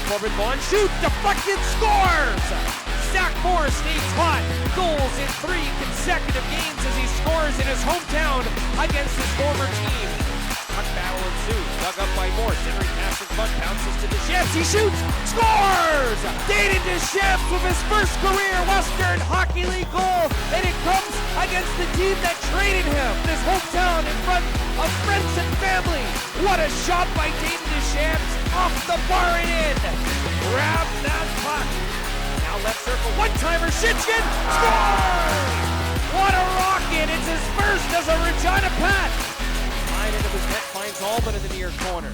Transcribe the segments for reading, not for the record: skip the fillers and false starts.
Corbin Vaughn shoots, deflected, scores! Zach Moore stays hot. Goals in 3 consecutive games as he scores in his hometown against his former team. Puck battle ensues, dug up by Morse. Henry passes puck, bounces to Deschamps. He shoots, scores! David Deschamps with his first career Western Hockey League goal, and it comes against the team that traded him in his hometown in front of friends and family. What a shot by David Deschamps, off the bar and in. Grab that puck. Now left circle, one-timer, Shitkin, scores! What a rocket! It's his first as a Regina Pat. Line into his net, finds Allman in the near corner.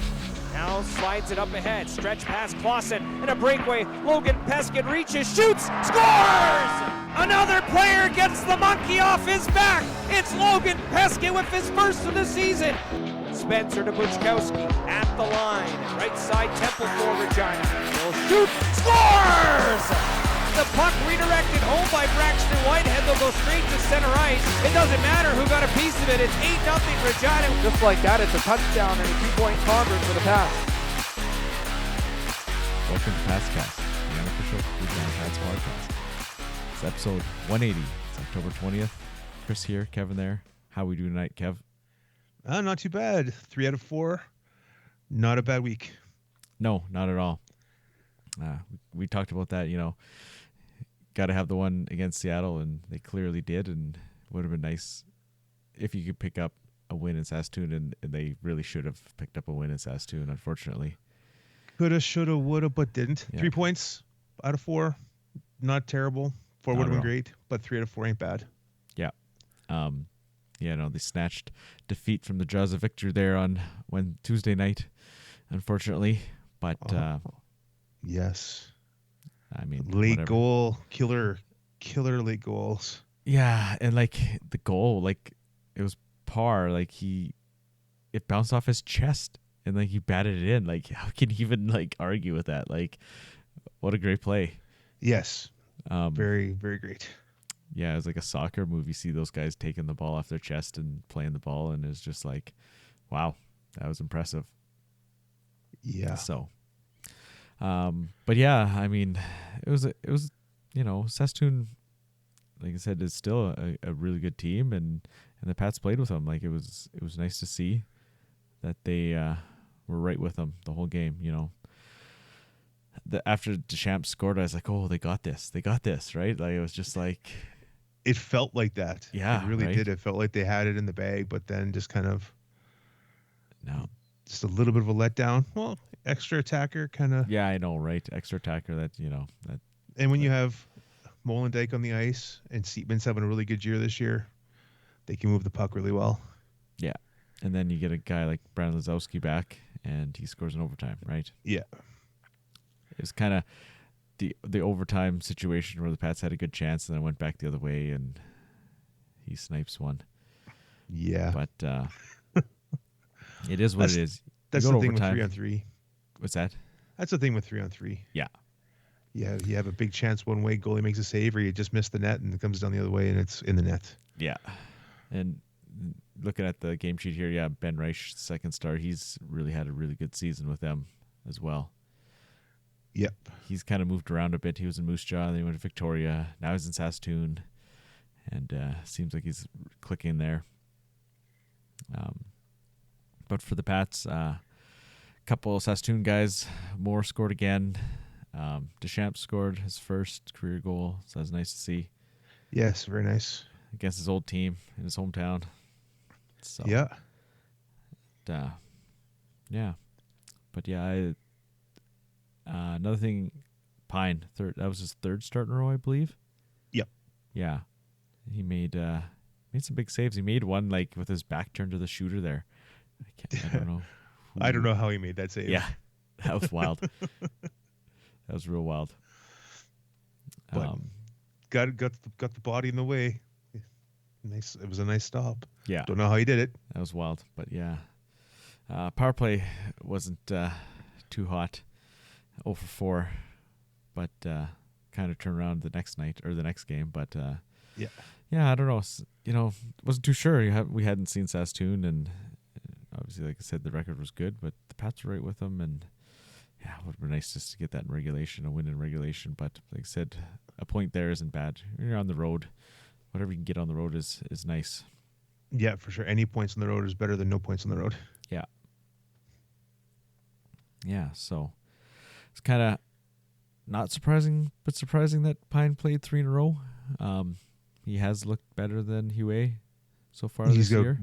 Now slides it up ahead, stretch past Clausen, and a breakaway. Logan Peskin reaches, shoots, scores! Another player gets the monkey off his back. It's Logan Peskin with his first of the season. Spencer to Buchkowski at the line. Right side, Temple for Regina. He'll shoot, scores! The puck redirected home by Braxton Whitehead. They'll go straight to center ice. It doesn't matter who got a piece of it. It's 8-0 Regina. Just like that, it's a touchdown and a 2-point convert for the Pats. Welcome to PatsCast, the unofficial Regina Pats podcast. It's episode 180. It's October 20th. Chris here, Kevin there. How we doing tonight, Kev? Not too bad. 3 out of 4. Not a bad week. No, not at all. We talked about that, got to have the one against Seattle, and they clearly did, and would have been nice if you could pick up a win in Saskatoon, and they really should have picked up a win in Saskatoon, unfortunately. Coulda, shoulda, woulda, but didn't. Yeah. 3 points out of 4. Not terrible. 4 Not would have at been all. great, but 3 out of 4 ain't bad. Yeah. They snatched defeat from the jaws of victory there on Tuesday night, unfortunately. But Yes. I mean, Late whatever. goal. Killer late goals. Yeah, and the goal, it was par. It bounced off his chest, and he batted it in. How can you even argue with that? What a great play. Yes. Very, very great. Yeah, it was like a soccer move. You see those guys taking the ball off their chest and playing the ball, and it's just wow, that was impressive. Yeah. So, but yeah, I mean, it was Saskatoon, like I said, is still a really good team, and the Pats played with them. It was nice to see that they were right with them the whole game. After Deschamps scored, I was like, oh, they got this, right? It was just It felt like that. Yeah, It really right? did. It felt like they had it in the bag, but then just kind of no. just a little bit of a letdown. Well, extra attacker kind of. Yeah, I know, right? Extra attacker that. And when you have Molendijk on the ice and Seatman's having a really good year this year, they can move the puck really well. Yeah. And then you get a guy like Brandon Lazowski back, and he scores in overtime, right? Yeah. It was kind of the overtime situation where the Pats had a good chance, and then went back the other way, and he snipes one. Yeah. But it is what it is. That's You the go to thing with overtime. 3-on-3. What's that? That's the thing with 3-on-3. Yeah. Yeah, you have a big chance one way, goalie makes a save, or you just miss the net and it comes down the other way and it's in the net. Yeah. And looking at the game sheet here, yeah, Ben Reich, second star, he's really had a really good season with them as well. Yep. He's kind of moved around a bit. He was in Moose Jaw, then he went to Victoria. Now he's in Saskatoon, and seems like he's clicking there. But for the Pats, couple of Saskatoon guys, Moore scored again. Deschamps scored his first career goal, so that's nice to see. Yes, very nice. Against his old team in his hometown. So, Yeah. yeah. But yeah, another thing, Pine, that was his third start in a row, I believe. Yep. Yeah. He made some big saves. He made one with his back turned to the shooter there. I don't know. I don't know how he made that save. Yeah. That was wild. That was real wild. But got the body in the way. Nice. It was a nice stop. Yeah. Don't know how he did it. That was wild. But yeah. Power play wasn't too hot. 0 for 4. But kind of turned around the next night or the next game. But Yeah. yeah, I don't know. Wasn't too sure. We hadn't seen Saskatoon, and obviously, like I said, the record was good, but the Pats were right with them and yeah, it would have been nice just to get that in regulation, a win in regulation. But like I said, a point there isn't bad. When you're on the road, whatever you can get on the road is nice. Yeah, for sure. Any points on the road is better than no points on the road. Yeah. Yeah, so it's kind of not surprising, but surprising that Pine played 3 in a row. He has looked better than Huey so far this year.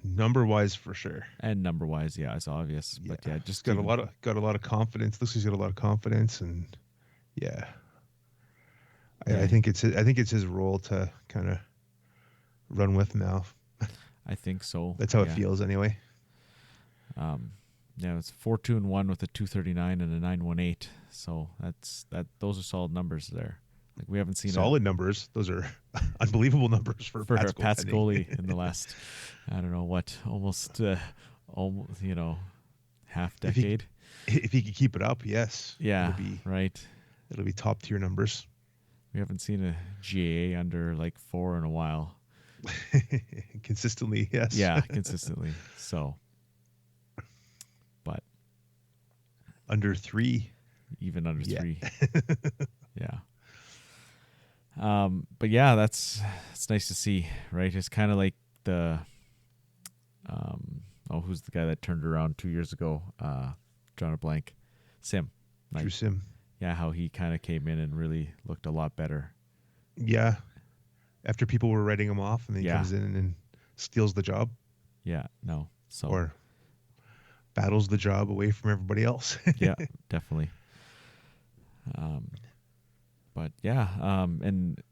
Number wise for sure. And number wise, yeah, it's obvious. Yeah. But yeah, just got a lot of confidence. Looks like he's got a lot of confidence, and yeah. I think it's his role to kind of run with now. I think so. That's how it feels anyway. Yeah, it's 4-2-1 with a 239 and a 918. So those are solid numbers there. Like we haven't seen solid numbers. Those are unbelievable numbers for Pat's goalie in the last, I don't know what, almost half decade. If he could keep it up, yes. Yeah, right. It'll be top tier numbers. We haven't seen a GAA under like 4 in a while. Consistently, yes. Yeah, consistently. So, but under 3, even under 3, yeah. But yeah, it's nice to see, right? It's kind of like the, who's the guy that turned around 2 years ago? Drawing a blank. Sim. Drew Sim. Yeah, how he kind of came in and really looked a lot better. Yeah. After people were writing him off, and then he comes in and steals the job. Yeah, no. So or battles the job away from everybody else. Yeah, definitely. But yeah, and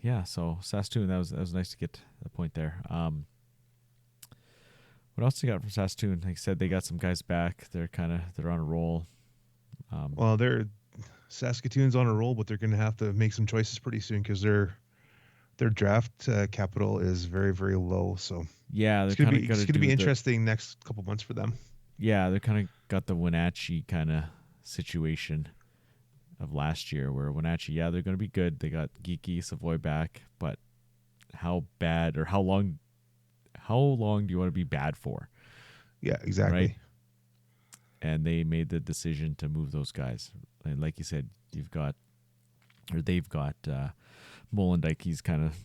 yeah, so Saskatoon, that was nice to get a point there. What else you got from Saskatoon? Like I said, they got some guys back. They're on a roll. Well, Saskatoon's on a roll, but they're going to have to make some choices pretty soon because their draft capital is very, very low. So yeah, it's going to be interesting next couple months for them. Yeah, they're kind of got the Wenatchee kind of situation of last year, where Wenatchee, they're going to be good. They got Geeky Savoy back, but how bad or how long do you want to be bad for? Yeah, exactly. Right? And they made the decision to move those guys. And like you said, they've got Molendyke. He's kind of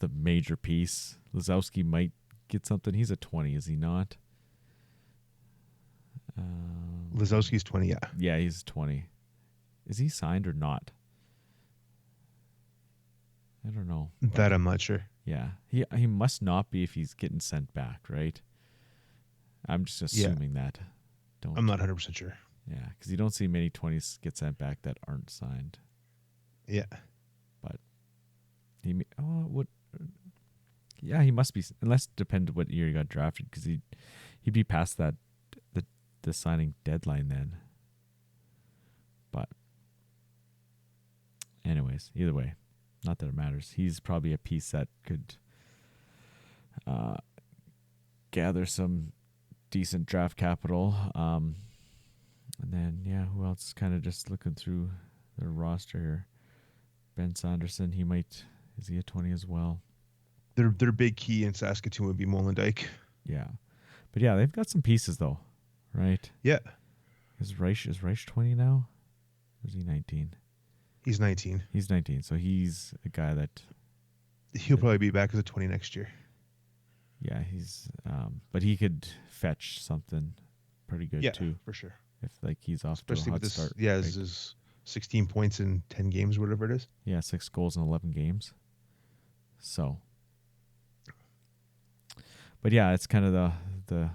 the major piece. Lazowski might get something. He's a 20, is he not? Lazowski's 20, yeah. Yeah, he's 20. Is he signed or not? I don't know. That I'm not sure. Yeah, he must not be if he's getting sent back, right? I'm just assuming that. I'm not 100% sure. Yeah, because you don't see many 20s get sent back that aren't signed. Yeah. But he must be, unless it depends what year he got drafted, because he'd be past that the signing deadline then. But anyways, either way, not that it matters. He's probably a piece that could gather some decent draft capital. And then, who else? Kind of just looking through their roster here. Ben Sanderson, is he a 20 as well? Their big key in Saskatoon would be Molendyke. Yeah. But yeah, they've got some pieces though, right? Yeah. Is Reich 20 now? Or is he 19? He's 19. He's 19, so he's a guy that... He'll probably be back as a 20 next year. Yeah, he's... but he could fetch something pretty good too. Yeah, for sure. If he's off especially to a hot with this, start. yeah, this is 16 points in 10 games, whatever it is. Yeah, 6 goals in 11 games. So... But yeah, it's kind of the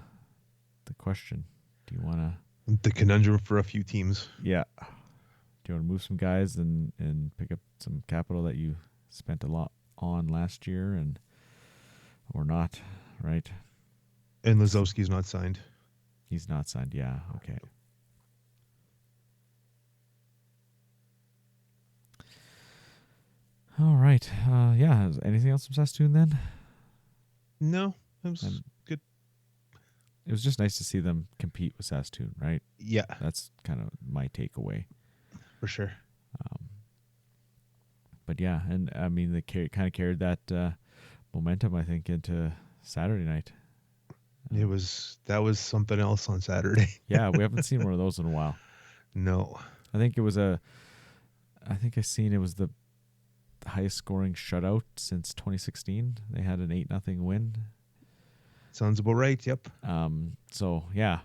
question. Do you want to... The conundrum for a few teams. Yeah. Do you want to move some guys and pick up some capital that you spent a lot on last year or not, right? And Lazowski's not signed. He's not signed, yeah. Okay. All right. Anything else from Saskatoon then? No, it was good. It was just nice to see them compete with Saskatoon, right? Yeah. That's kind of my takeaway. For sure. But yeah, and I mean, they kind of carried that momentum, I think, into Saturday night. That was something else on Saturday. Yeah, we haven't seen one of those in a while. No. I think it was I think I seen it was the highest scoring shutout since 2016. They had an 8-0 win. Sounds about right. Yep. So yeah,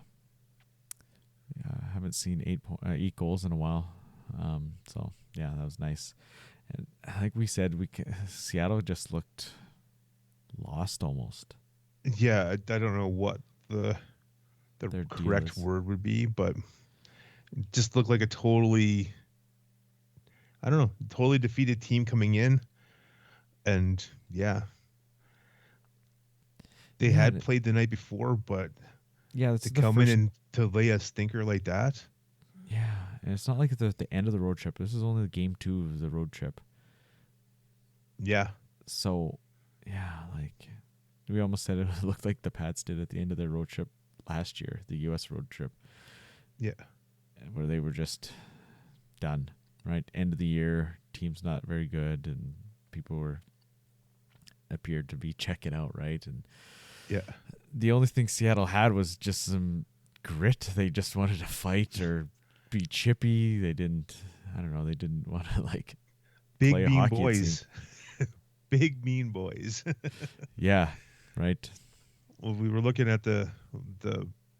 I haven't seen 8 goals in a while. So yeah, that was nice. And like we said, Seattle just looked lost almost. Yeah, I don't know what the Their deal correct is. word would be, but it just looked like a totally, I don't know, totally defeated team coming in. And yeah, they Yeah, had played the night before, but yeah, it's to the come first. in and to lay a stinker like that. Yeah, and it's not like it's at the end of the road trip. This is only game 2 of the road trip. Yeah. So, yeah, like we almost said it looked like the Pats did at the end of their road trip last year, the U.S. road trip. Yeah. Where they were just done, right? End of the year, team's not very good, and people appeared to be checking out, right? And Yeah. the only thing Seattle had was just some grit. They just wanted to fight or be chippy. They didn't want to like Big play mean hockey. boys. Big mean boys. Yeah, right. Well, we were looking at the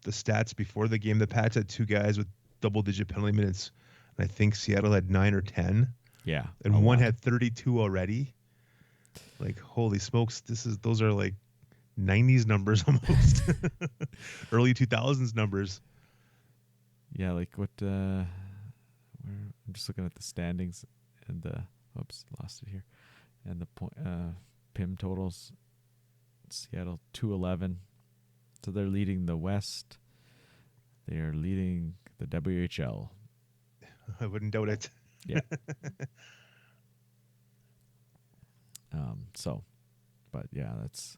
stats before the game. The Pats had 2 guys with double-digit penalty minutes, and I think Seattle had 9 or 10, Yeah, and one had 32 already. Like, holy smokes! Those are like 90s numbers almost, early 2000s numbers. Yeah, like what? I'm just looking at the standings and oops, lost it here, and the point PIM totals. Seattle 2-11, so they're leading the West. They are leading the WHL. I wouldn't doubt it. Yeah. So, but yeah, that's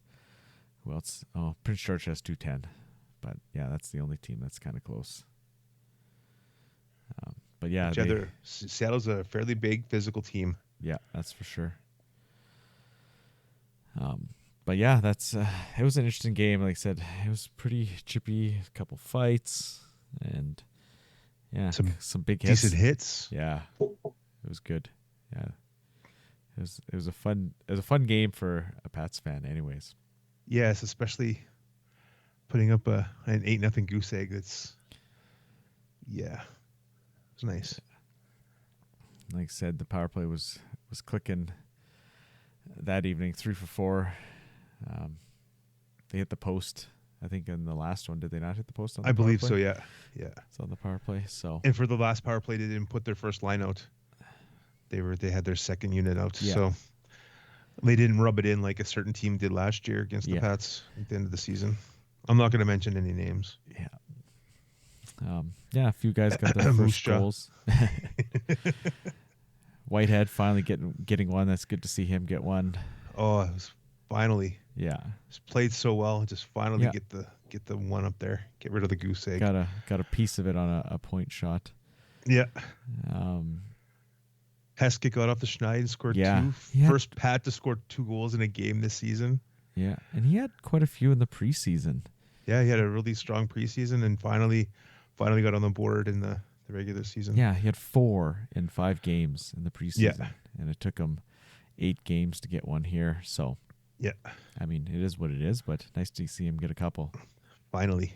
who else? Oh, Prince George has 210, but yeah, that's the only team that's kind of close. But yeah, Seattle's a fairly big physical team. Yeah, that's for sure. But yeah, that's it was an interesting game. Like I said, it was pretty chippy. A couple fights and yeah, some big hits. Decent hits. Yeah, it was good. Yeah, it was a fun game for a Pats fan, anyways. Yes, especially putting up an 8-0 goose egg. It's nice. Like I said, the power play was clicking that evening, 3 for 4. They hit the post, I think, in the last one. Did they not hit the post on the I believe power so, play? yeah. Yeah. It's on the power play. So and for the last power play, they didn't put their first line out. They had their second unit out. Yeah. So they didn't rub it in like a certain team did last year against the Yeah. Pats at the end of the season. I'm not going to mention any names. Yeah. Yeah, a few guys got their first Moose-jaw. goals. Whitehead finally getting one. That's good to see him get one. Oh, it was finally. Yeah. Just played so well. Just finally Yeah. get the one up there. Get rid of the goose egg. Got a piece of it on a point shot. Yeah. Um, Heskett got off the schneid and scored 2. Yeah. First Pat to score 2 goals in a game this season. yeah, and he had quite a few in the preseason. Yeah, he had a really strong preseason and finally got on the board in the regular season. Yeah, he had 4 in 5 games in the preseason. Yeah. And it took him 8 games to get one here. So, Yeah. I mean, it is what it is, but nice to see him get a couple. Finally.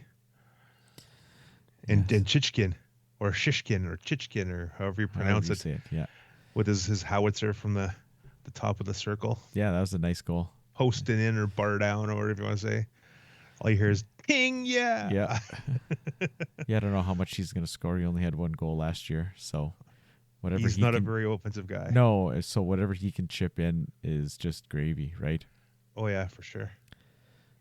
And Chichkin or Shishkin or Chichkin or however you pronounce However you it. say it. Yeah. With his howitzer from the top of the circle. Yeah, that was a nice goal. Posting in or bar down or whatever you want to say. All you hear is ping, yeah. Yeah. Yeah, I don't know how much he's going to score. He only had 1 goal last year, so whatever He's he not can, a very offensive guy. No, so whatever he can chip in is just gravy, right? Oh yeah, for sure.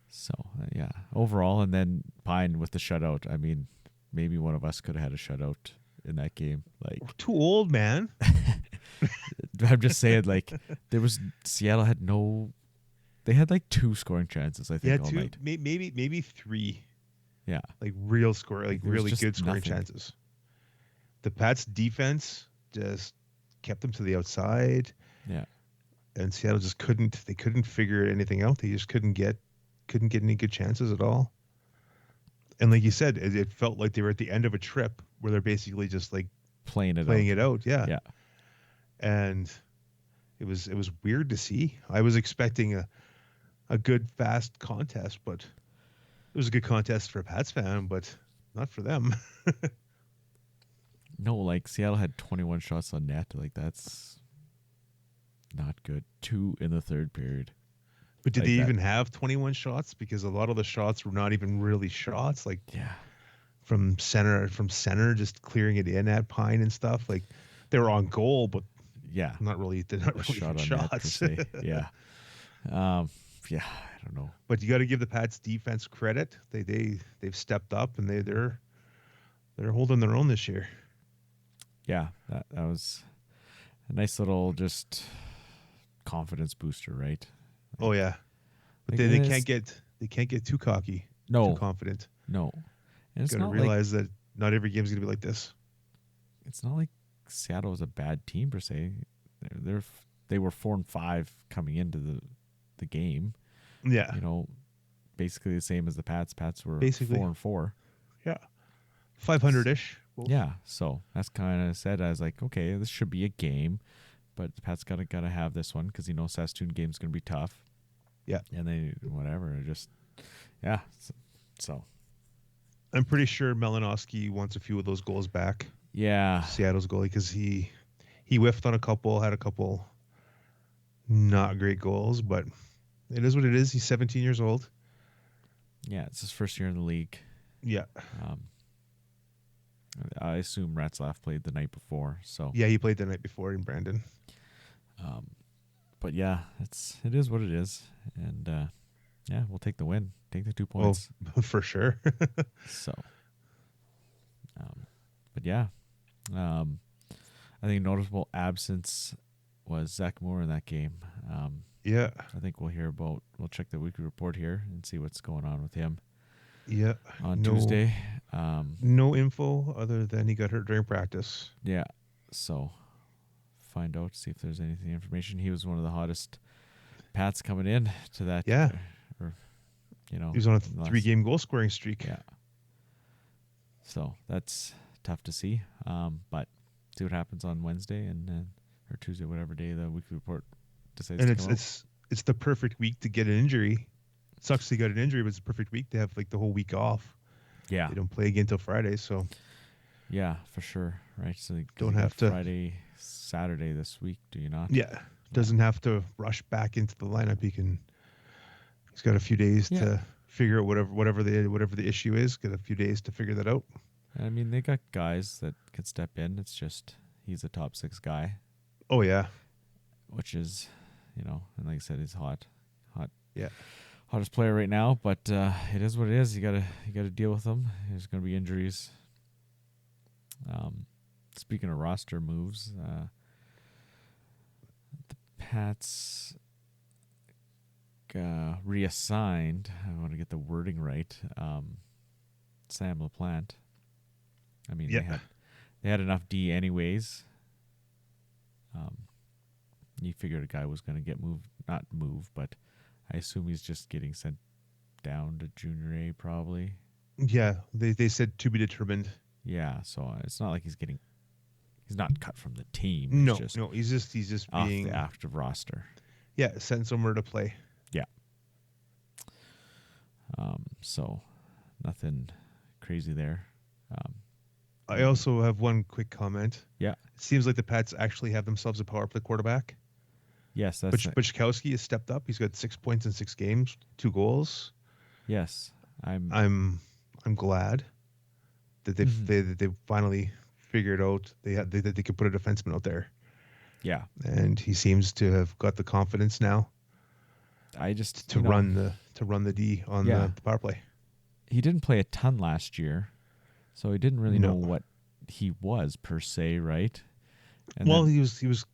So, yeah, overall, and then Pine with the shutout. I mean, maybe one of us could have had a shutout in that game. Like, We're too old, man. I'm just saying, like, Seattle had they had like 2 scoring chances, I think, Yeah, all 2, night. maybe 3. Yeah. Like real score, like There was really just good scoring nothing. chances. The Pats defense just kept them to the outside, Yeah. and Seattle just couldn't figure anything out. They just couldn't get any good chances at all. And like you said, it felt like they were at the end of a trip where they're basically just like playing playing it out. Yeah. Yeah. And it was weird to see. I was expecting a good, fast contest, but it was a good contest for a Pats fan, but not for them. No, like Seattle had 21 shots on net. Like that's not good. 2 in the third period. But did Like they that- even have 21 shots? Because a lot of the shots were not even really shots. Like Yeah. from center, just clearing it in at Pine and stuff. Like they were on goal, but Yeah. they're not really A even shot on net per shots. se. Yeah. Yeah, I don't know. But you got to give the Pats defense credit. They've stepped up and they're holding their own this year. Yeah, that was a nice little just confidence booster, right? Oh yeah, but Like, they it can't get too cocky, No. too confident. No. And it's Got to not realize that not every game's gonna be like this. it's not like Seattle is a bad team per se. They were 4-5 coming into the game. Yeah, You know, basically the same as the Pats. Pats were Basically. 4-4. yeah, 500-ish. Yeah, so that's kind of said. I was like, okay, this should be a game, but the Pats gotta have this one because Saskatoon game's gonna be tough. Yeah. And they whatever just yeah. So I'm pretty sure Malinowski wants a few of those goals back. yeah, Seattle's goalie, because he whiffed on a couple, had a couple not great goals, but it is what it is. He's 17 years old. yeah, it's his first year in the league. Yeah, I assume Ratzlaff played the night before, so yeah, he played the night before in Brandon. but yeah, it is what it is, and yeah, we'll take the win, take the 2 points. Oh, for sure. So, but yeah, I think notable absence was Zach Moore in that game. Yeah, I think we'll check the weekly report here and see what's going on with him yeah. on Tuesday. No info other than he got hurt during practice. Yeah, so find out, see if there's anything information. He was one of the hottest Pats coming in to that. Yeah. Or He was on a last- 3-game goal scoring streak. Yeah. So that's tough to see. But see what happens on Wednesday or Tuesday, whatever day the weekly report decides And to come out. it's the perfect week to get an injury. Sucks he got an injury, but it's a perfect week to have like the whole week off. Yeah. They don't play again until Friday, so Yeah, for sure. Right. So you Don't got have to- Friday, Saturday this week, do you not? yeah, doesn't have to rush back into the lineup. He's got a few days Yeah. to figure out whatever the issue is. Got a few days to figure that out. I mean, they got guys that can step in. It's just he's a top 6 guy, Oh yeah, which is, and like I said, he's hot. yeah. Hottest player right now, but it is what it is. You gotta deal with them. There's gonna be injuries. Speaking of roster moves, the Pats reassigned. I want to get the wording right. Sam LaPlante. I mean, Yeah. they had enough D anyways. You figured a guy was going to get not moved, but I assume he's just getting sent down to Junior A probably. Yeah, they said to be determined. Yeah, so it's not like he's not cut from the team. No, It's just no, he's just off being the active roster. sent somewhere to play. Yeah. So nothing crazy there. I also have one quick comment. Yeah. It seems like the Pats actually have themselves a power play quarterback. Yes, that's it. Buchkowski has stepped up. He's got 6 points in 6 games, 2 goals. Yes, I'm glad that they finally figured out that they could put a defenseman out there, yeah. and he seems to have got the confidence now I just to run the D on Yeah. the power play. He didn't play a ton last year, so he didn't really know No. what he was per se, right? And Well, then- he was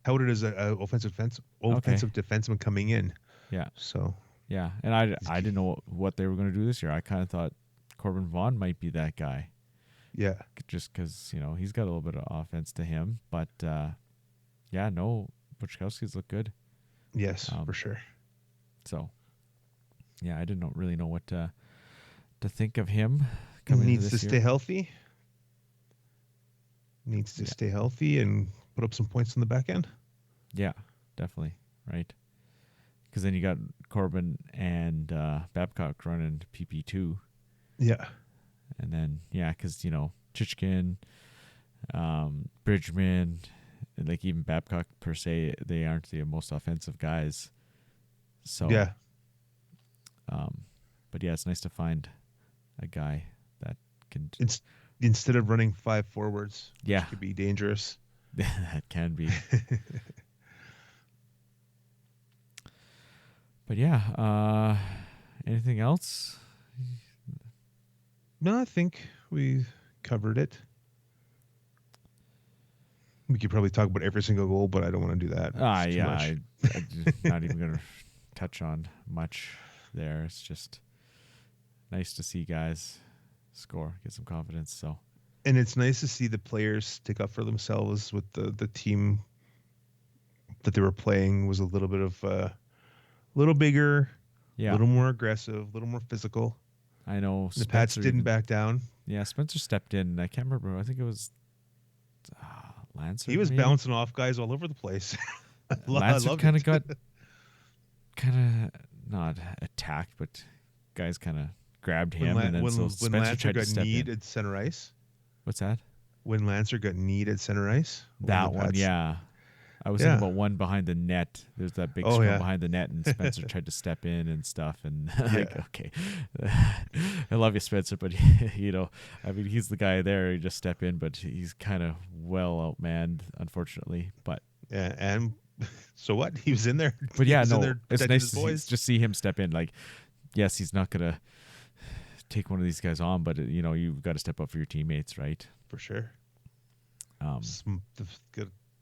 touted as an offensive defenseman coming in. yeah, So yeah. And I didn't know what they were going to do this year. I kind of thought Corbin Vaughn might be that guy, yeah, just because he's got a little bit of offense to him. But yeah, no, Buchkowski's look good. yes, for sure. So yeah, I didn't really know what to to think of him coming into Needs this to year. stay healthy. Needs to Yeah. stay healthy and put up some points on the back end. Yeah, definitely. Right. Because then you got Corbin and Babcock running PP2. Yeah. And then, because, Chichkin, Bridgman, and like even Babcock per se, they aren't the most offensive guys. So, Yeah. But yeah, it's nice to find a guy that can. Instead of running 5 forwards, Yeah. which could be dangerous. That can be. But yeah, anything else? No, I think we covered it. We could probably talk about every single goal, but I don't want to do that. It's too much. I'm not even going to touch on much there. It's just nice to see guys score, get some confidence. So, And it's nice to see the players stick up for themselves with the team that they were playing was a little bit of little bigger, a little more aggressive, a little more physical. I know The Pats didn't back down. Yeah, Spencer stepped in. I can't remember. I think it was Lancer. He was maybe? bouncing off guys all over the place. Lancer kind of got not attacked, but guys kind of grabbed him, and then so Spencer Lancer tried to got step kneed in. at center ice. What's that? When Lancer got kneed at center ice. That one, yeah. I was thinking about one behind the net. There's that big scrum behind the net, and Spencer tried to step in and stuff. And okay, I love you, Spencer, but he's the guy there. You just step in, but he's kind of well outmanned, unfortunately. But yeah, and so what? He was in there. But it's nice to just see him step in. Like, yes, he's not gonna take one of these guys on, but you've got to step up for your teammates, right? For sure.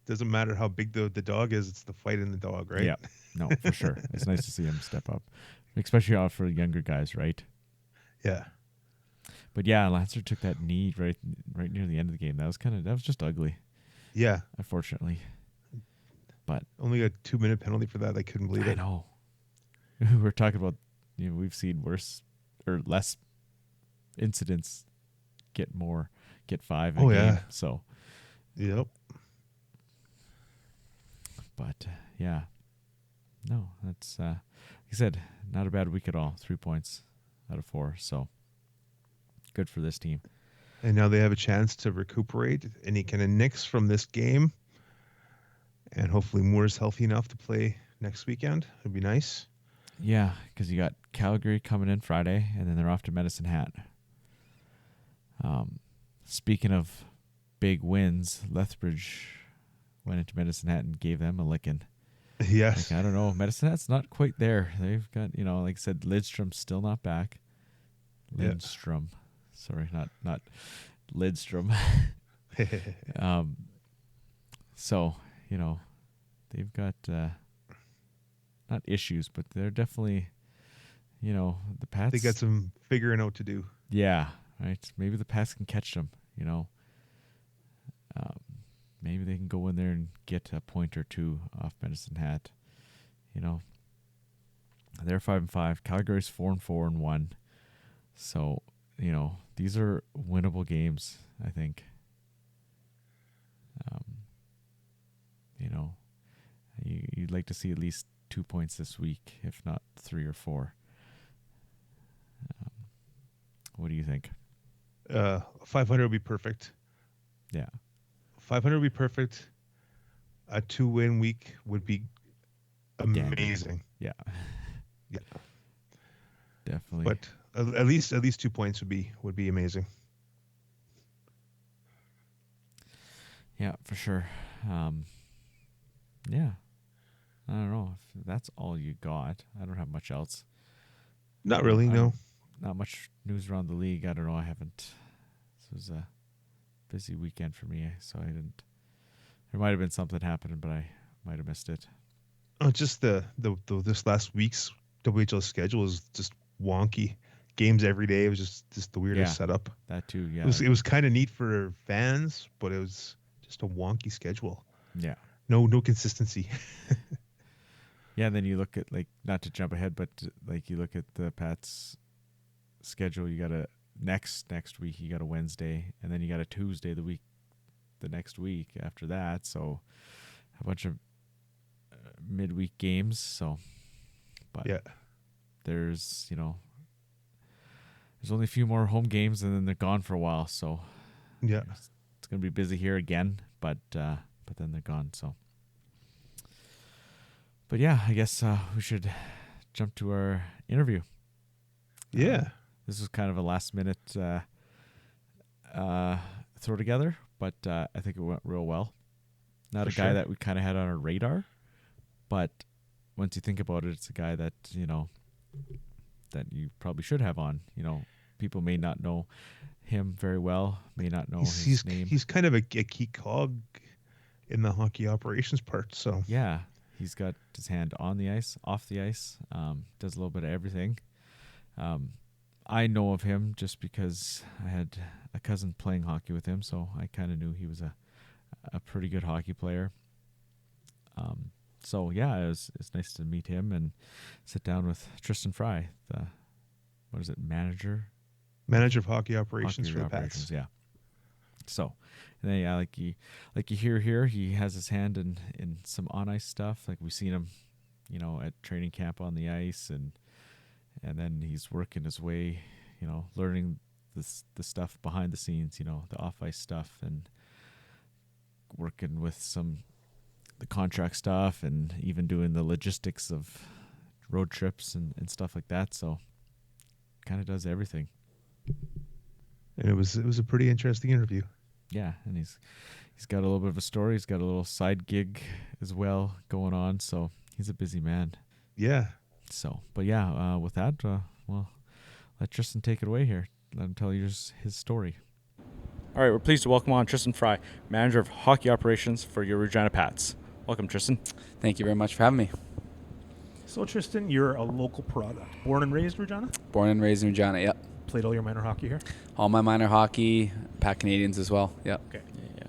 Doesn't matter how big the dog is; it's the fight in the dog, right? Yeah, no, for sure. It's nice to see him step up, especially for younger guys, right? Yeah. But yeah, Lancer took that knee right near the end of the game. That was just ugly. Yeah. Unfortunately, but only a 2-minute penalty for that. I couldn't believe it. I know. We're talking about we've seen worse or less incidents get 5 a game. So. Yep. But no, that's like I said, not a bad week at all. 3 points out of 4, so good for this team. And now they have a chance to recuperate any kind of nicks from this game, and hopefully Moore's healthy enough to play next weekend. It'd be nice. Yeah, because you got Calgary coming in Friday, and then they're off to Medicine Hat. Speaking of big wins, Lethbridge went into Medicine Hat and gave them a licking. Yes. Like, I don't know. Medicine Hat's not quite there. They've got, like I said, Lidstrom's still not back. Lidstrom. Yeah. Sorry, not Lidstrom. So, they've got not issues, but they're definitely, the Pats. They got some figuring out to do. Yeah, right. Maybe the Pats can catch them, maybe they can go in there and get a point or two off Medicine Hat. They're 5-5. Calgary's 4-4-1. So, these are winnable games, I think. You'd like to see at least 2 points this week, if not 3 or 4. What do you think? 500 would be perfect. Yeah. 500 would be perfect. A 2-win week would be amazing. Yeah. Yeah. Definitely. But at least 2 points would be amazing. Yeah, for sure. Yeah. I don't know if that's all you got. I don't have much else. Not really, no. Not much news around the league. I don't know. I haven't. This was a busy weekend for me, so I didn't. There might have been something happening, but I might have missed it. Oh, just this last week's WHL schedule is just wonky. Games every day. It was just the weirdest setup. That too, yeah. It was kind of neat for fans, but it was just a wonky schedule. Yeah. No consistency. Yeah, and then you look at, like, not to jump ahead, but like you look at the Pats schedule. You got a next week. You got a Wednesday, and then you got a Tuesday the next week after that. So a bunch of midweek games. So, but there's there's only a few more home games, and then they're gone for a while. So it's gonna be busy here again. But then they're gone. So, but yeah, I guess we should jump to our interview. Yeah. This was kind of a last minute throw together, but I think it went real well. Not a guy that we kind of had on our radar, but once you think about it, it's a guy that, that you probably should have on. People may not know him very well, may not know his name. He's kind of a key cog in the hockey operations part. So yeah, he's got his hand on the ice, off the ice, does a little bit of everything. I know of him just because I had a cousin playing hockey with him, so I kind of knew he was a pretty good hockey player. So yeah, it's nice to meet him and sit down with Tristan Frei, the manager of hockey operations for the Pats. Yeah. So, and then like you hear here, he has his hand in some on ice stuff. Like we've seen him, at training camp on the ice, and then he's working his way, learning the stuff behind the scenes, the off ice stuff, and working with the contract stuff, and even doing the logistics of road trips and stuff like that. So kind of does everything. And it was a pretty interesting interview. Yeah, and he's got a little bit of a story. He's got a little side gig as well going on, so he's a busy man. Yeah. So, but yeah, with that, well, let Tristan take it away here. Let him tell you his story. All right, we're pleased to welcome on Tristan Frei, manager of hockey operations for your Regina Pats. Welcome, Tristan. Thank you very much for having me. So, Tristan, you're a local product. Born and raised Regina? Born and raised in Regina, yep. Played all your minor hockey here? All my minor hockey, Pat Canadians as well, yep. Okay. Yeah.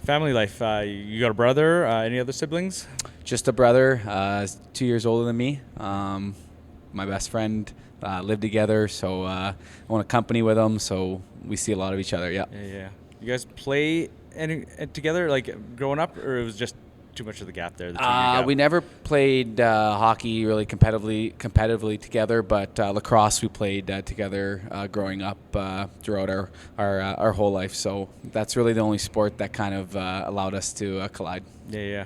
Family life, you got a brother, any other siblings? Just a brother, 2 years older than me. My best friend, live together, so I own a company with him, so we see a lot of each other, yeah. Yeah. You guys play together, like growing up, or it was just too much of the gap there? We never played hockey really competitively together, but lacrosse we played together growing up throughout our whole life. So that's really the only sport that kind of allowed us to collide. Yeah.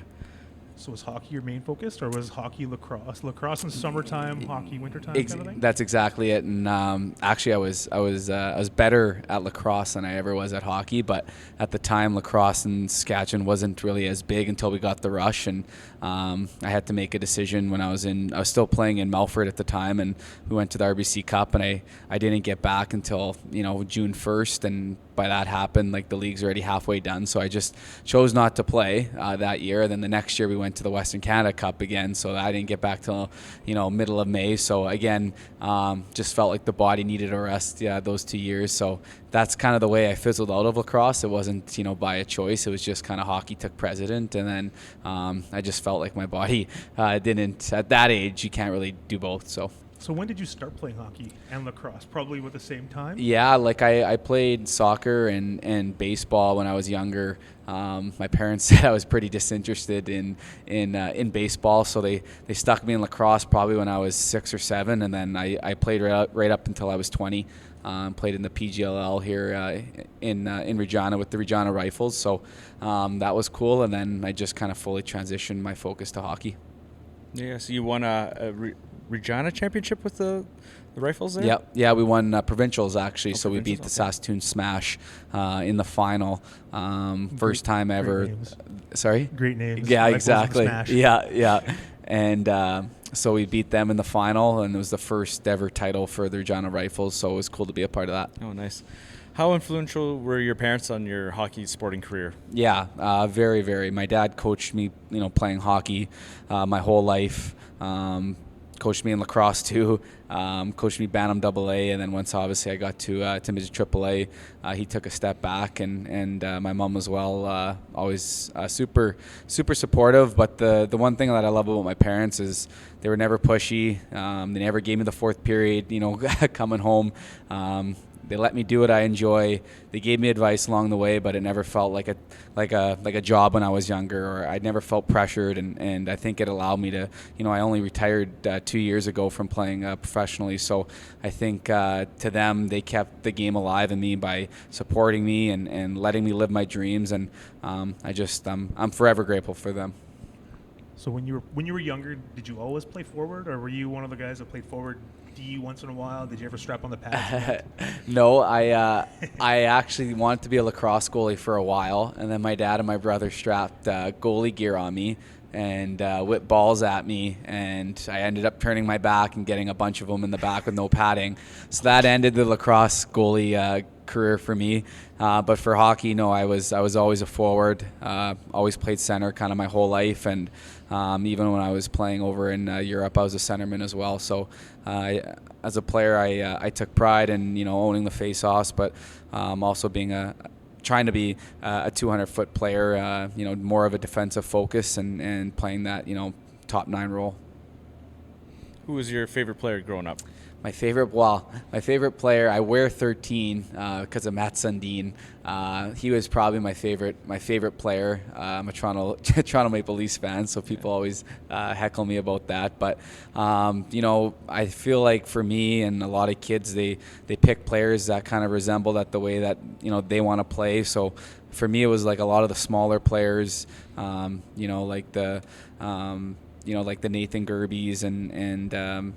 So was hockey your main focus, or was hockey lacrosse? Lacrosse in summertime, hockey wintertime kind of thing? That's exactly it. And actually, I was better at lacrosse than I ever was at hockey. But at the time, lacrosse in Saskatchewan wasn't really as big until we got the rush. And I had to make a decision when I was still playing in Melfort at the time, and we went to the RBC Cup, and I didn't get back until June 1st, and by that happened, like the league's already halfway done, so I just chose not to play that year. And then the next year we went to the Western Canada Cup again, so I didn't get back till middle of May. So again, just felt like the body needed a rest. Yeah, those 2 years. So that's kind of the way I fizzled out of lacrosse. It wasn't by a choice. It was just kind of hockey took precedent, and then I just felt like my body didn't. At that age, you can't really do both. So when did you start playing hockey and lacrosse? Probably at the same time? Yeah, like I played soccer and baseball when I was younger. My parents said I was pretty disinterested in baseball, so they stuck me in lacrosse probably when I was 6 or 7, and then I played right up until I was 20. Played in the PGLL here in Regina with the Regina Rifles, so that was cool, and then I just kind of fully transitioned my focus to hockey. Yeah, so you won a Regina championship with the Rifles there? Yep. Yeah, we won provincials actually. Oh, so we beat the Saskatoon Smash in the final. First time ever. Great names. Sorry? Great names. Yeah, Rifles exactly. and Smash. Yeah. And so we beat them in the final, and it was the first ever title for the Regina Rifles, so it was cool to be a part of that. Oh, nice. How influential were your parents on your hockey sporting career? Yeah, very, very. My dad coached me, playing hockey my whole life. coached me in lacrosse too, coached me Bantam AA, and then once obviously I got to midget AAA, he took a step back, and my mom as well, always super supportive. But the one thing that I love about my parents is they were never pushy. They never gave me the fourth period, coming home. They let me do what I enjoy. They gave me advice along the way, but it never felt like a job when I was younger, or I never felt pressured. And I think it allowed me to, I only retired 2 years ago from playing professionally. So I think to them, they kept the game alive in me by supporting me and letting me live my dreams. And I'm forever grateful for them. So when you were younger, did you always play forward, or were you one of the guys that played forward D once in a while? Did you ever strap on the pads? No, I actually wanted to be a lacrosse goalie for a while, and then my dad and my brother strapped goalie gear on me and whipped balls at me, and I ended up turning my back and getting a bunch of them in the back with no padding. So that ended the lacrosse goalie career for me. But for hockey, no, I was always a forward. Always played center kind of my whole life, and even when I was playing over in Europe, I was a centerman as well. So as a player, I took pride in owning the face-offs, but also trying to be a 200-foot player. More of a defensive focus and playing that top 9 role. Who was your favorite player growing up? My favorite player, I wear 13 because of Matt Sundin. He was probably my favorite player. I'm a Toronto Maple Leafs fan, so people always heckle me about that. But I feel like for me and a lot of kids, they pick players that kind of resemble that the way that they want to play. So for me, it was like a lot of the smaller players, like the Nathan Gerbys and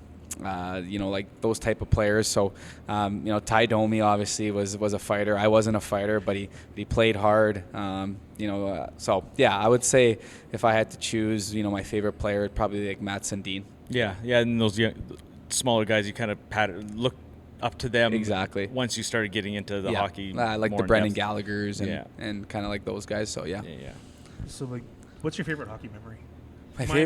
like those type of players. So, Ty Domi obviously was a fighter. I wasn't a fighter, but he played hard. So yeah, I would say if I had to choose, my favorite player, it'd probably be like Matt Sundin. Yeah, and those smaller guys, you kind of look up to them. Exactly. Once you started getting into the hockey, like more the Brendan in-depth. Gallagher's and kind of like those guys. So yeah. Yeah. So like, what's your favorite hockey memory?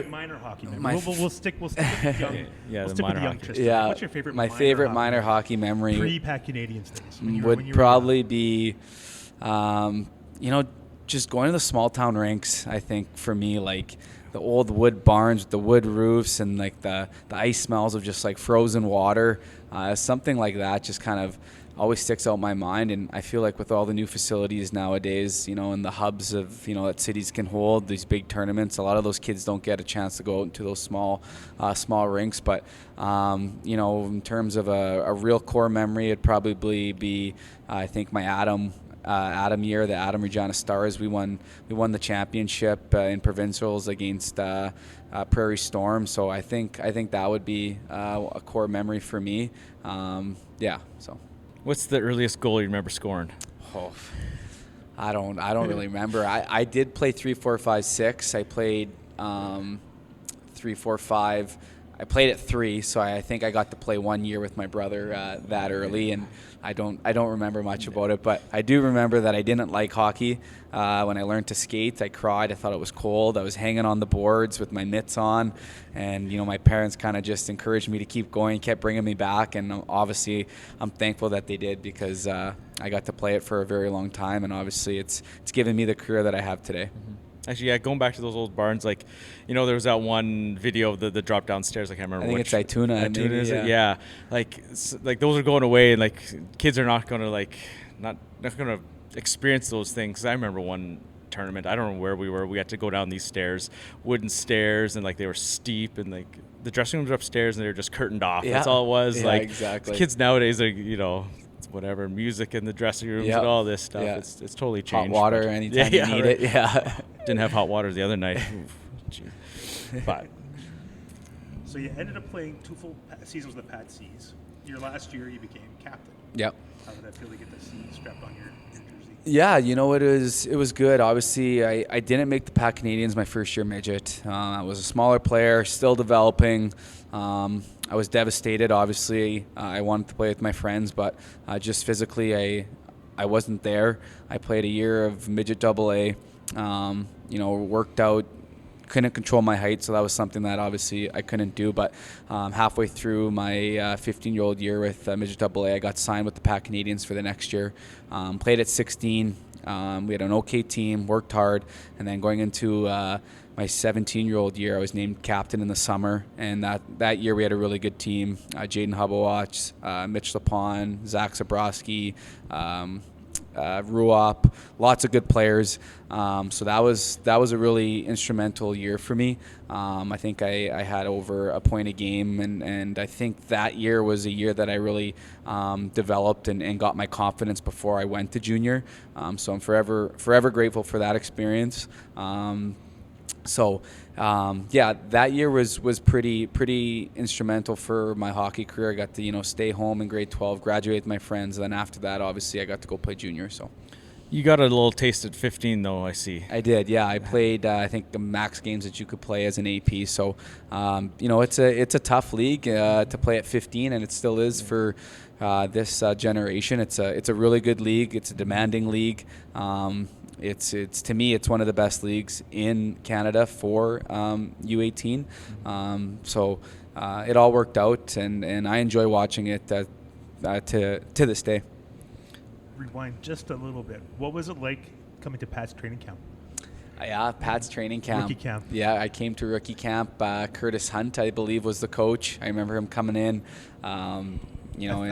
Minor hockey memory. We'll stick with the young. Yeah, we'll the stick with minor the young hockey. Tristan. Yeah. What's your favorite? My favorite minor hockey memory Pre-Pat Canadians days would probably be, just going to the small town rinks. I think for me, like the old wood barns with the wood roofs and like the ice smells of just like frozen water, something like that just kind of always sticks out in my mind. And I feel like with all the new facilities nowadays, and the hubs of, that cities can hold, these big tournaments, a lot of those kids don't get a chance to go out into those small rinks. But, in terms of a real core memory, it'd probably be, I think, my Adam year, the Adam Regina Stars. We won the championship in provincials against Prairie Storm. So I think that would be a core memory for me. So. What's the earliest goal you remember scoring? Oh, I don't really remember. I did play 3, 4, 5, 6. I played 3, 4, 5. I played at 3, so I think I got to play 1 year with my brother that early, and I don't remember much about it. But I do remember that I didn't like hockey when I learned to skate. I cried. I thought it was cold. I was hanging on the boards with my mitts on, and my parents kind of just encouraged me to keep going, kept bringing me back, and obviously I'm thankful that they did because I got to play it for a very long time, and obviously it's given me the career that I have today. Mm-hmm. Actually, yeah, going back to those old barns, like, there was that one video of the drop downstairs. I can't remember. I think which. it's Ituna. Ituna, is it? Yeah. Like those are going away, and like kids are not going to not going to experience those things. 'Cause I remember one tournament. I don't know where we were. We had to go down these stairs, wooden stairs, and like they were steep, and like the dressing rooms were upstairs, and they were just curtained off. Yeah. That's all it was. Yeah, like exactly. Kids nowadays are whatever, music in the dressing rooms and all this stuff. Yeah. It's totally changed. Hot water anytime you need it. Yeah. Didn't have hot water the other night. But So you ended up playing 2 full seasons with the Pat C's. Your last year, you became captain. Yep. How did that feel to get the C strapped on your jersey? Yeah, it was good. Obviously, I didn't make the Pat Canadians my first year midget. I was a smaller player, still developing. I was devastated, obviously. I wanted to play with my friends, but just physically, I wasn't there. I played a year of midget AA, worked out couldn't control my height, so that was something that obviously I couldn't do. But halfway through my 15-year-old year with midget AA, I got signed with the Pac Canadians for the next year. Played at 16. We had an okay team, worked hard, and then going into my 17-year-old year, I was named captain in the summer, and that year we had a really good team. Jaden Hubowatz, Mitch Lapon, Zach Zabrowski, Ruop, lots of good players. So that was a really instrumental year for me. I think I had over a point a game, and I think that year was a year that I really developed and got my confidence before I went to junior. So I'm forever grateful for that experience. That year was pretty instrumental for my hockey career. I got to stay home in grade 12, graduate with my friends, and then after that, obviously, I got to go play junior. So You got a little taste at 15, though, I see. I did, yeah. I played, I think, the max games that you could play as an AP. So, it's a tough league to play at 15, and it still is for this generation. It's a really good league. It's a demanding league. It's to me, it's one of the best leagues in Canada for U18. It all worked out, and I enjoy watching it to this day. Rewind just a little bit. What was it like coming to Pat's training camp? Yeah, Pat's training camp. Rookie camp. Yeah, I came to rookie camp. Curtis Hunt, I believe, was the coach. I remember him coming in. I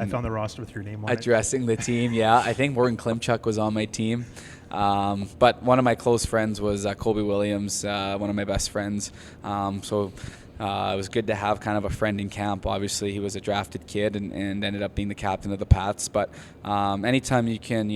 found the roster with your name on it. Addressing the team, yeah. I think Morgan Klimchuk was on my team. But one of my close friends was Colby Williams, one of my best friends. It was good to have kind of a friend in camp. Obviously, he was a drafted kid and ended up being the captain of the Pats. But anytime you can,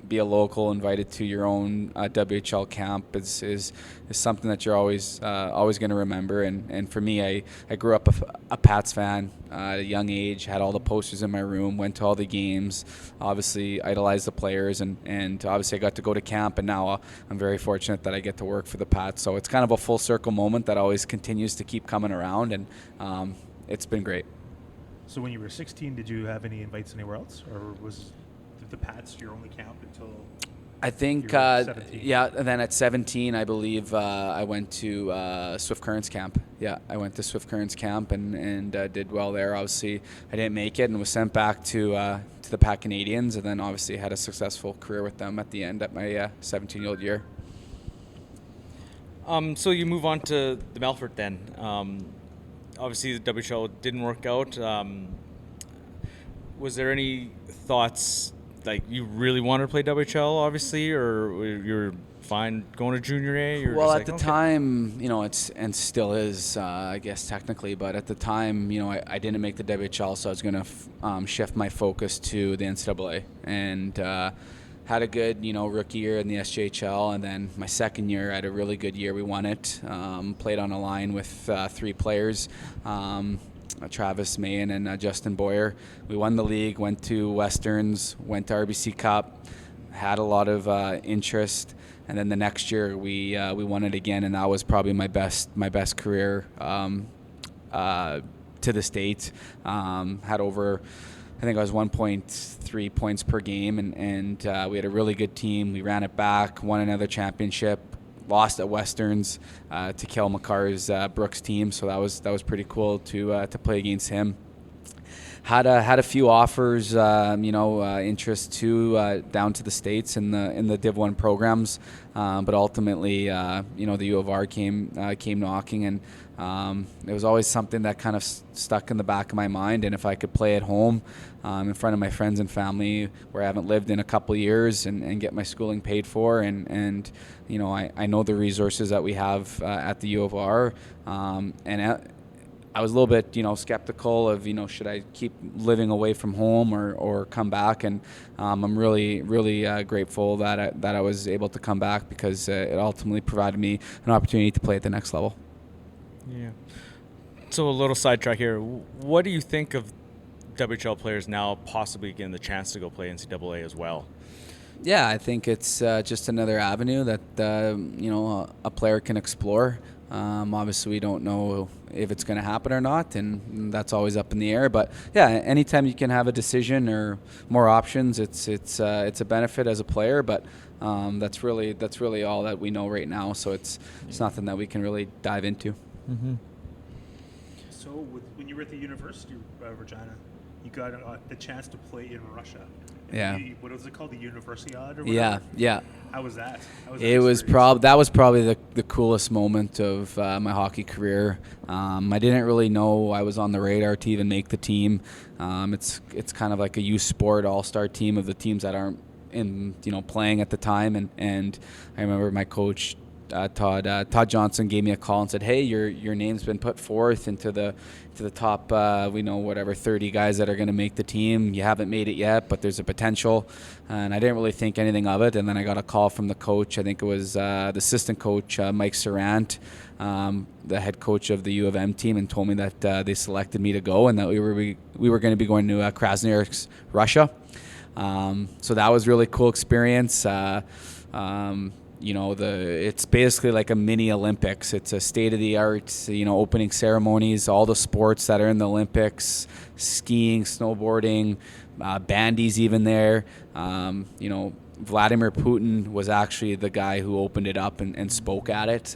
be a local, invited to your own WHL camp is something that you're always going to remember. And for me, I grew up a Pats fan at a young age, had all the posters in my room, went to all the games, obviously idolized the players, and obviously I got to go to camp, and now I'm very fortunate that I get to work for the Pats. So it's kind of a full circle moment that always continues to keep coming around, and it's been great. So when you were 16, did you have any invites anywhere else, or was the Pats your only camp until I think, 17? yeah, and then at 17, I believe I went to Swift Currents camp. Yeah, I went to Swift Currents camp and did well there. Obviously, I didn't make it and was sent back to the Pac Canadians, and then obviously had a successful career with them at the end at my 17-year-old year. So you move on to the Melfort then. Obviously, the WHL didn't work out. Was there any thoughts, like you really wanted to play WHL, obviously, or you're fine going to junior A? Well, at the time, it's and still is, I guess technically, but at the time, I didn't make the WHL, so I was going to shift my focus to the NCAA, and had a good, rookie year in the SJHL, and then my second year I had a really good year. We won it. Played on a line with three players. Travis Mayen and Justin Boyer. We won the league, went to Westerns, went to RBC Cup, had a lot of interest, and then the next year we won it again, and that was probably my best career to this date. Had over, I think I was 1.3 points per game, and we had a really good team. We ran it back, won another championship. Lost at Westerns to Kel McCarr's Brooks team, so that was pretty cool to play against him. Had a few offers, interest too down to the States in the Div 1 programs, but ultimately, the U of R came knocking, and it was always something that kind of stuck in the back of my mind. And if I could play at home in front of my friends and family, where I haven't lived in a couple of years, and get my schooling paid for, and I know the resources that we have at the U of R, I was a little bit, skeptical of, should I keep living away from home or come back? And I'm really, really grateful that I was able to come back, because it ultimately provided me an opportunity to play at the next level. Yeah. So a little sidetrack here. What do you think of WHL players now possibly getting the chance to go play NCAA as well? Yeah, I think it's just another avenue that a player can explore. Obviously, we don't know if it's going to happen or not, and that's always up in the air. But yeah, anytime you can have a decision or more options, it's a benefit as a player. But that's really all that we know right now. So it's nothing that we can really dive into. Mm-hmm. So when you were at the University of Regina, you got the chance to play in Russia. Yeah. What was it called? The Universiade or Yeah, whatever? yeah. How was that? That was probably the coolest moment of my hockey career. I didn't really know I was on the radar to even make the team. It's kind of like a youth sport all-star team of the teams that aren't playing at the time, and I remember my coach Todd Johnson gave me a call and said, "Hey, your name's been put forth into the top 30 guys that are going to make the team. You haven't made it yet, but there's a potential." And I didn't really think anything of it. And then I got a call from the coach. I think it was the assistant coach, Mike Sarant, the head coach of the U of M team, and told me that they selected me to go and that we were going to be going to Krasnoyarsk, Russia. So that was really cool experience. It's basically like a mini Olympics. It's a state-of-the-art, opening ceremonies, all the sports that are in the Olympics, skiing, snowboarding, bandy's even there. Vladimir Putin was actually the guy who opened it up and spoke at it.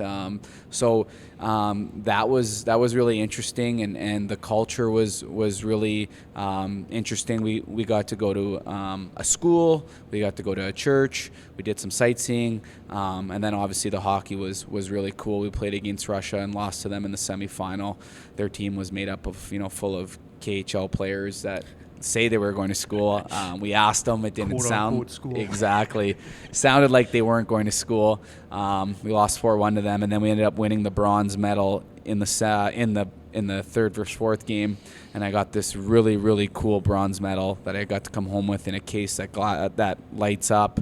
So that was really interesting, and the culture was really interesting. We got to go to a school, we got to go to a church, we did some sightseeing, and then obviously the hockey was really cool. We played against Russia and lost to them in the semifinal. Their team was made up of full of KHL players that say they were going to school. We asked them. It didn't sound school. Exactly. Sounded like they weren't going to school. We lost 4-1 to them, and then we ended up winning the bronze medal in the third versus fourth game. And I got this really, really cool bronze medal that I got to come home with in a case that lights up.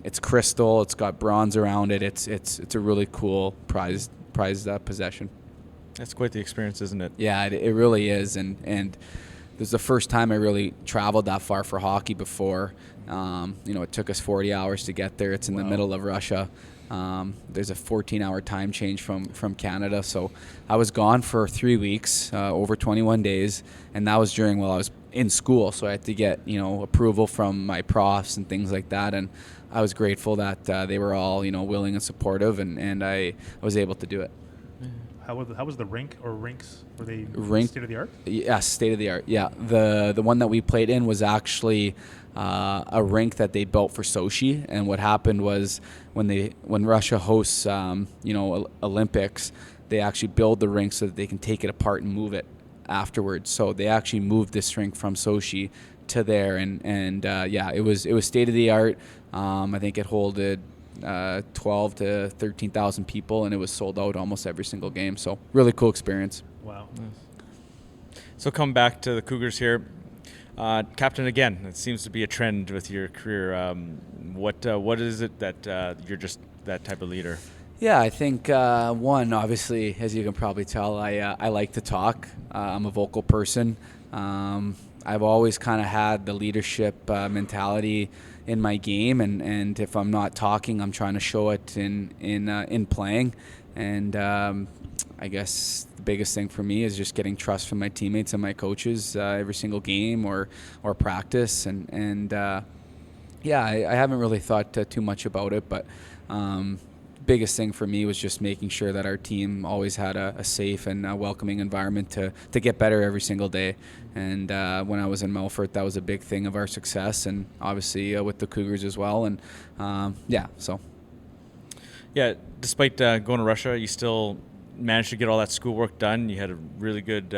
It's crystal. It's got bronze around it. It's a really cool prized possession. That's quite the experience, isn't it? Yeah, it really is, and this is the first time I really traveled that far for hockey before. It took us 40 hours to get there. It's in the middle of Russia. There's a 14-hour time change from Canada. So I was gone for 3 weeks, over 21 days, and that was while I was in school. So I had to get approval from my profs and things like that. And I was grateful that they were all willing and supportive, and I was able to do it. How was the rink or rinks? Were they state of the art? Yes, state of the art. Yeah, the one that we played in was actually a rink that they built for Sochi. And what happened was when Russia hosts Olympics, they actually build the rink so that they can take it apart and move it afterwards. So they actually moved this rink from Sochi to there, and it was state of the art. I think it holded 12 to 13,000 people, and it was sold out almost every single game. So really cool experience. Wow. Nice. So come back to the Cougars here. Captain again, it seems to be a trend with your career. What is it that you're just that type of leader? Yeah, I think one, obviously, as you can probably tell, I like to talk. I'm a vocal person. I've always kind of had the leadership mentality in my game, and if I'm not talking, I'm trying to show it in playing. And I guess the biggest thing for me is just getting trust from my teammates and my coaches every single game or practice. And I haven't really thought too much about it, but biggest thing for me was just making sure that our team always had a safe and welcoming environment to get better every single day. And when I was in Melfort, that was a big thing of our success, and obviously with the Cougars as well. And Yeah, despite going to Russia, you still managed to get all that schoolwork done. You had a really good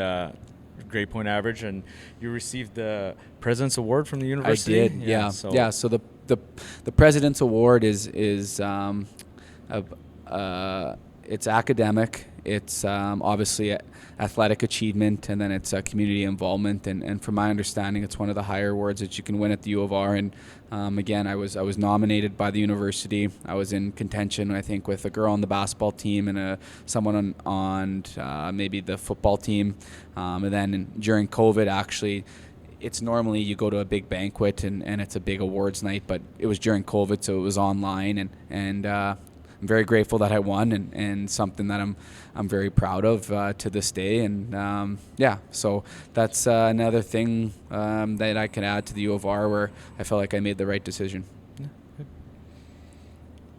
grade point average, and you received the President's Award from the university. I did, yeah. So the President's Award is it's academic, it's obviously athletic achievement, and then it's community involvement. And from my understanding, it's one of the higher awards that you can win at the U of R. And again, I was nominated by the university. I was in contention, I think, with a girl on the basketball team and someone on maybe the football team. And then during COVID, actually, it's normally you go to a big banquet and it's a big awards night, but it was during COVID, so it was online, and very grateful that I won, and something that I'm very proud of to this day. And so that's another thing that I can add to the U of R where I felt like I made the right decision.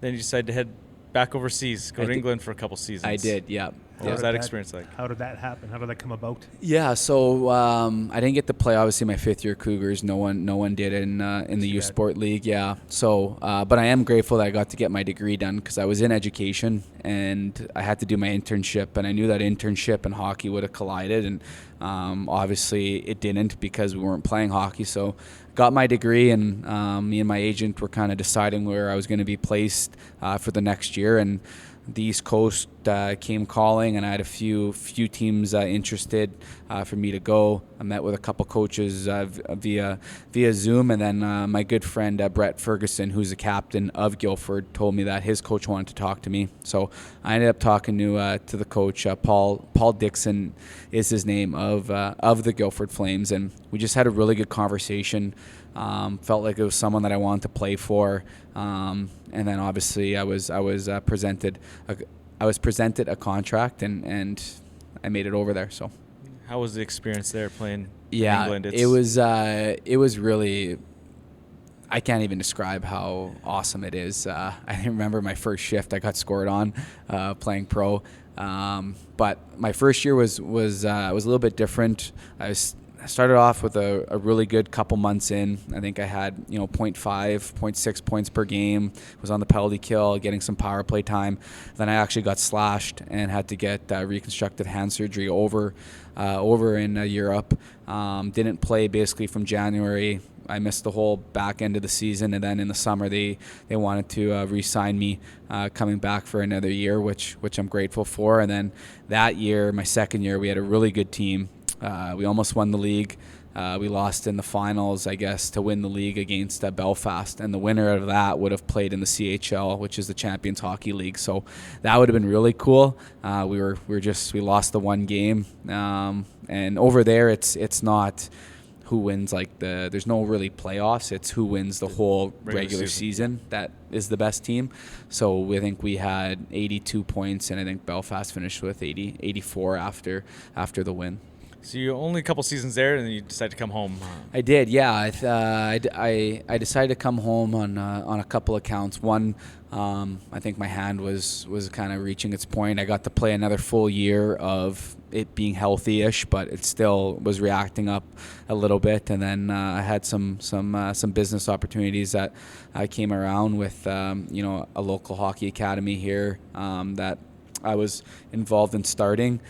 Then you decided to head back overseas, go to England for a couple seasons. I did, yeah. What was that experience like? How did that happen? How did that come about? Yeah, so I didn't get to play obviously my 5th year Cougars. No one did in the youth sport league. Yeah. So, but I am grateful that I got to get my degree done because I was in education and I had to do my internship, and I knew that internship and hockey would have collided, and obviously it didn't because we weren't playing hockey. So, got my degree, and me and my agent were kind of deciding where I was going to be placed for the next year, and the East Coast came calling, and I had a few teams interested for me to go. I met with a couple coaches via Zoom, and then my good friend Brett Ferguson, who's the captain of Guildford, told me that his coach wanted to talk to me. So I ended up talking to the coach, Paul Dixon is his name, of the Guildford Flames, and we just had a really good conversation. Felt like it was someone that I wanted to play for, and then obviously I was presented a contract, and I made it over there. So, how was the experience there playing in England? It was really, I can't even describe how awesome it is. I remember my first shift I got scored on playing pro, but my first year was a little bit different. I started off with a really good couple months in. I think I had 0.5, 0.6 points per game. Was on the penalty kill, getting some power play time. Then I actually got slashed and had to get reconstructive hand surgery over in Europe. Didn't play basically from January. I missed the whole back end of the season, and then in the summer they wanted to re-sign me coming back for another year, which I'm grateful for. And then that year, my second year, we had a really good team. We almost won the league. We lost in the finals, I guess, to win the league against Belfast, and the winner of that would have played in the CHL, which is the Champions Hockey League. So that would have been really cool. We lost the one game, and over there it's not who wins there's no really playoffs. It's who wins the whole regular season that is the best team. So I think we had 82 points, and I think Belfast finished with 84 after the win. So you only a couple seasons there, and then you decided to come home. I did, yeah. I decided to come home on a couple of counts. One, I think my hand was kind of reaching its point. I got to play another full year of it being healthy-ish, but it still was reacting up a little bit. And then I had some business opportunities that came around with a local hockey academy here that I was involved in starting.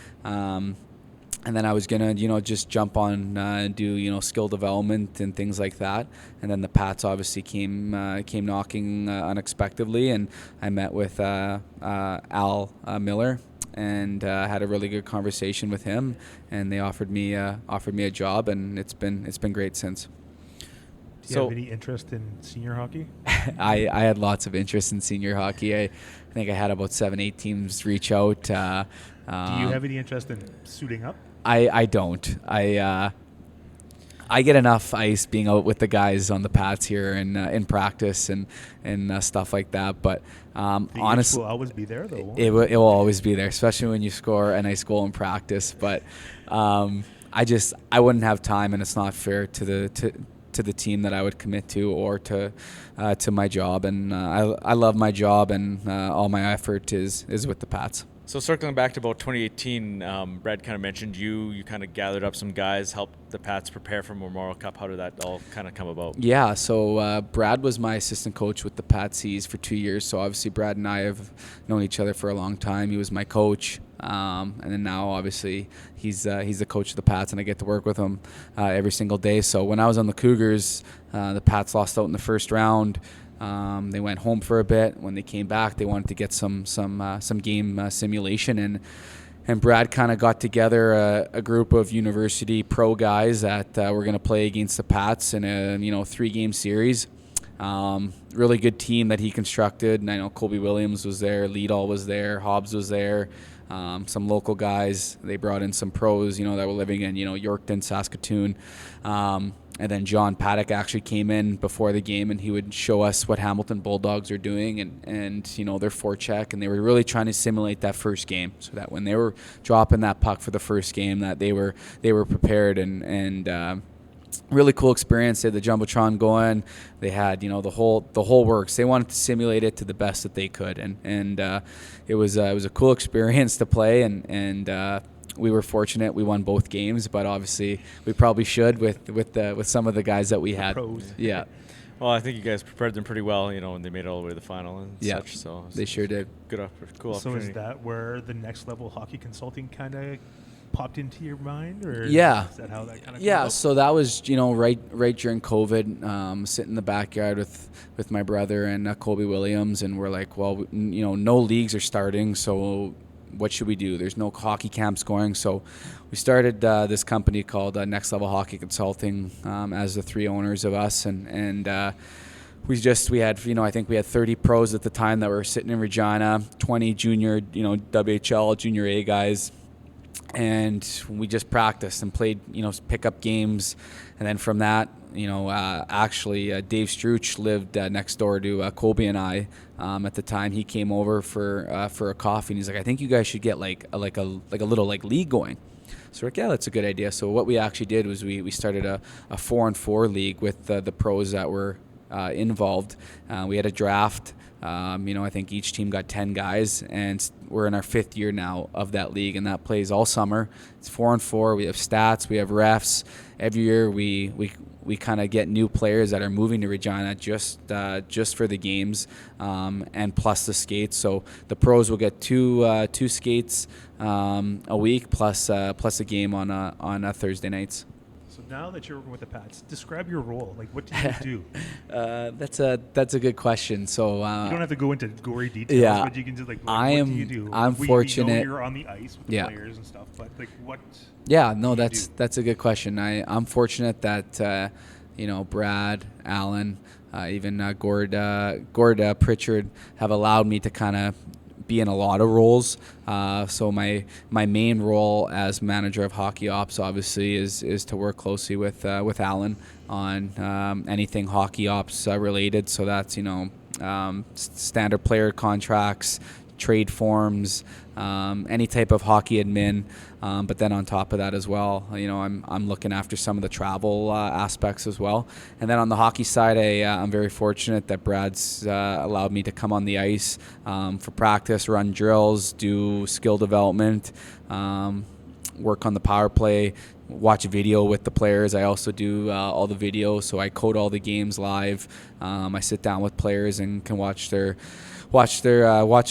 And then I was gonna, just jump on and do, skill development and things like that. And then the Pats obviously came knocking unexpectedly, and I met with Al Miller and had a really good conversation with him, and they offered me a job, and it's been great since. Do you have any interest in senior hockey? I had lots of interest in senior hockey. I think I had about 7-8 teams reach out. Do you have any interest in suiting up? I don't. I get enough ice being out with the guys on the Pats here and in practice and stuff like that. But honestly, will always be there though. It will always be there, especially when you score a nice goal in practice. But I wouldn't have time, and it's not fair to the team that I would commit to or to my job. And I love my job, and all my effort is with the Pats. So circling back to about 2018, Brad kind of mentioned you kind of gathered up some guys, helped the Pats prepare for Memorial Cup. How did that all kind of come about? Yeah, so Brad was my assistant coach with the Patsies for 2 years. So obviously Brad and I have known each other for a long time. He was my coach, and then now obviously he's the coach of the Pats, and I get to work with him every single day. So when I was on the Cougars, the Pats lost out in the first round. They went home for a bit. When they came back, they wanted to get some game simulation, and Brad kind of got together a group of university pro guys that were going to play against the Pats in a 3-game series. Really good team that he constructed. And I know Colby Williams was there, Leadall was there, Hobbs was there. Some local guys. They brought in some pros, that were living in, Yorkton, Saskatoon. And then John Paddock actually came in before the game, and he would show us what Hamilton Bulldogs are doing and their forecheck. And they were really trying to simulate that first game, so that when they were dropping that puck for the first game, that they were prepared and really cool experience. They had the Jumbotron going. They had, the whole works. They wanted to simulate it to the best that they could, and it was a cool experience to play. And we were fortunate. We won both games, but obviously we probably should with some of the guys that we had. Pros. Yeah. Well, I think you guys prepared them pretty well, when they made it all the way to the final and such. So they sure did. Cool So opportunity. is that where the next level hockey consulting kind of popped into your mind, or Yeah. is that how that kind of Yeah, so that was right during COVID. Sitting in the backyard with my brother and Colby Williams, and we're like, well, no leagues are starting, so what should we do? There's no hockey camps going, so we started this company called Next Level Hockey Consulting as the three owners of us, and we had I think we had 30 pros at the time that were sitting in Regina, 20 junior WHL junior A guys. And we just practiced and played, pickup games. And then from that, actually Dave Struch lived next door to Colby and I. At the time, he came over for a coffee, and he's like, "I think you guys should get like a little league going." So we're like, yeah, that's a good idea. So what we actually did was we started a 4-on-4 league with the pros that were involved. We had a draft. I think each team got 10 guys, and we're in our 5th year now of that league, and that plays all summer. It's 4-on-4. We have stats. We have refs. Every year we kind of get new players that are moving to Regina just for the games, and plus the skates. So the pros will get two skates a week plus a game on Thursday nights. So now that you're working with the Pats, describe your role. Like, what do you do? That's a good question. So you don't have to go into gory details, yeah, but you can just what I'm do you do? I'm we fortunate. know you're on the ice with the players and stuff, but what? Yeah, no, do you that's a good question. I'm fortunate that Brad, Allen, even Gord Pritchard have allowed me to kind of be in a lot of roles. So my main role as manager of hockey ops obviously is to work closely with Alan on anything hockey ops related. So that's standard player contracts, trade forms, any type of hockey admin. But then on top of that as well, I'm looking after some of the travel aspects as well. And then on the hockey side, I'm very fortunate that Brad's allowed me to come on the ice for practice, run drills, do skill development, work on the power play, watch video with the players. I also do all the video, so I code all the games live. I sit down with players and can watch their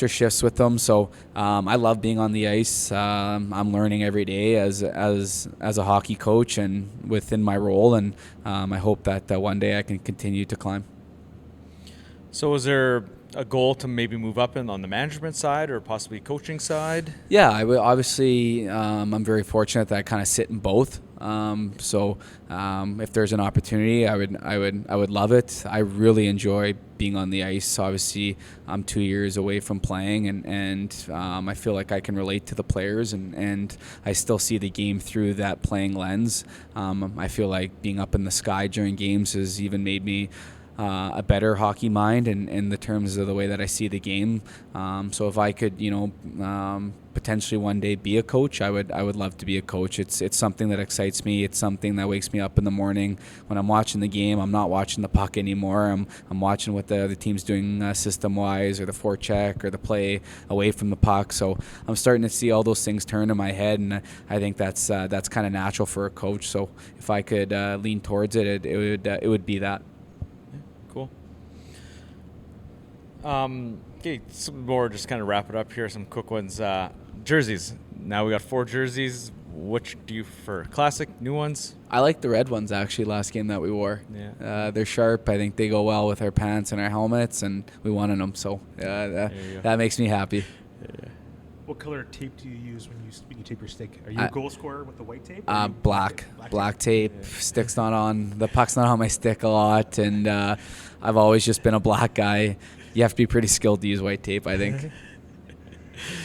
shifts with them. So I love being on the ice. I'm learning every day as a hockey coach and within my role, and I hope that one day I can continue to climb. So is there a goal to maybe move up on the management side or possibly coaching side? Yeah, I would obviously. I'm very fortunate that I kind of sit in both. So if there's an opportunity, I would love it. I really enjoy being on the ice. Obviously, I'm 2 years away from playing, and I feel like I can relate to the players, and I still see the game through that playing lens. I feel like being up in the sky during games has even made me a better hockey mind in the terms of the way that I see the game. So if I could, potentially one day be a coach, I would love to be a coach. It's something that excites me. It's something that wakes me up in the morning. When I'm watching the game, I'm not watching the puck anymore. I'm watching what the other team's doing system-wise, or the forecheck, or the play away from the puck. So I'm starting to see all those things turn in my head, and I think that's kind of natural for a coach. So if I could lean towards it, it would be that. Cool. Okay, some more, just kind of wrap it up here. Some quick ones. Jerseys. Now we got 4 jerseys. Which do you prefer? Classic, new ones? I like the red ones, actually, last game that we wore. Yeah. They're sharp. I think they go well with our pants and our helmets, and we won in them. So that makes me happy. Yeah. What color tape do you use when you tape your stick? Are you a goal scorer with the white tape? Or Black tape. Stick's not on. The puck's not on my stick a lot, and I've always just been a black guy. You have to be pretty skilled to use white tape, I think.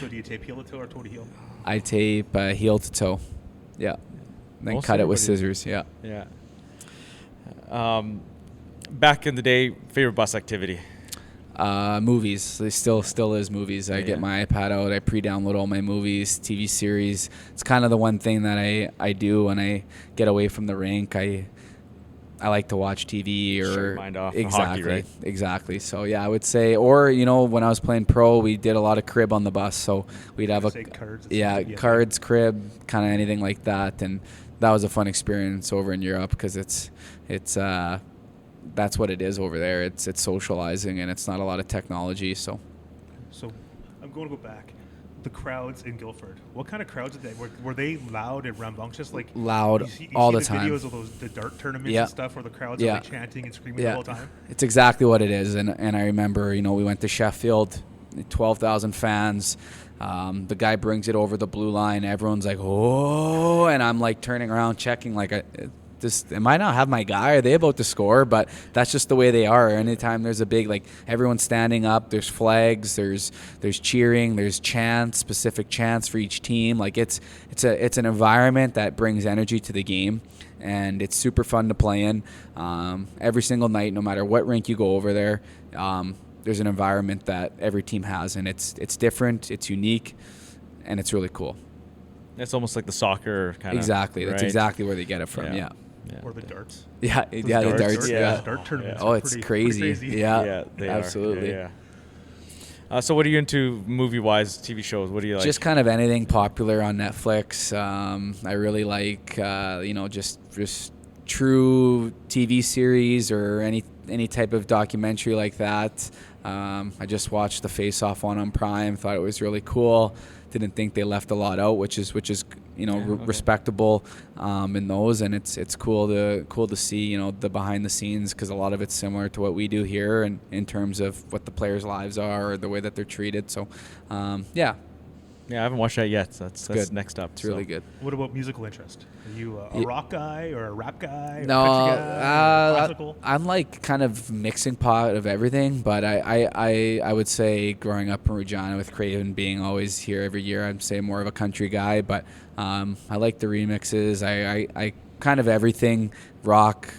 So do you tape heel to toe or toe to heel? I tape heel to toe. Yeah. Then Most cut it with everybody- scissors. Yeah. Yeah. Back in the day, favorite bus activity? Movies. It still is movies. I get my iPad out. I pre-download all my movies, TV series. It's kind of the one thing that I do when I get away from the rink. I like to watch TV or Shut your mind off. exactly, Hockey, right? exactly. So yeah, I would say, or when I was playing pro, we did a lot of crib on the bus. So we'd have Say cards and yeah, stuff, cards, crib, kind of anything like that, and that was a fun experience over in Europe because it's that's what it is over there. It's socializing and it's not a lot of technology. So I'm going to go back. The crowds in Guildford. What kind of crowds did they? Were they loud and rambunctious? Like Loud you all see the time. Videos of the dart tournaments Yeah. and stuff where the crowds Yeah. are like chanting and screaming the whole time. It's exactly what it is. And I remember, we went to Sheffield, 12,000 fans. The guy brings it over the blue line. Everyone's like, oh, and I'm like turning around, checking like, am I not have my guy? Are they about to score? But that's just the way they are. Anytime there's a big, like, everyone's standing up, there's flags, there's cheering, there's chants, specific chants for each team. Like it's an environment that brings energy to the game, and it's super fun to play in. Every single night, no matter what rink you go over there, there's an environment that every team has, and it's different, it's unique, and it's really cool. It's almost like the soccer kind of. Exactly. That's right? exactly where they get it from. Yeah. Or the darts. Yeah, the darts. yeah. Dart tournaments. Oh, are it's pretty crazy. Yeah, Yeah, they absolutely. are. Yeah. So what are you into movie-wise, TV shows? What do you like? Just kind of anything popular on Netflix. I really like, just true TV series or any type of documentary like that. I just watched the Face Off one on Prime. Thought it was really cool. Didn't think they left a lot out, which is respectable in those, and it's cool to see the behind the scenes, because a lot of it's similar to what we do here, and in terms of what the players' lives are or the way that they're treated. So yeah, I haven't watched that yet. So that's good. Next up. It's really good. What about musical interest? Are you a rock guy or a rap guy? Or No, country guy, or classical? I'm like kind of mixing pot of everything, but I would say growing up in Regina with Craven being always here every year, I'd say more of a country guy, but I like the remixes. I kind of everything, rock.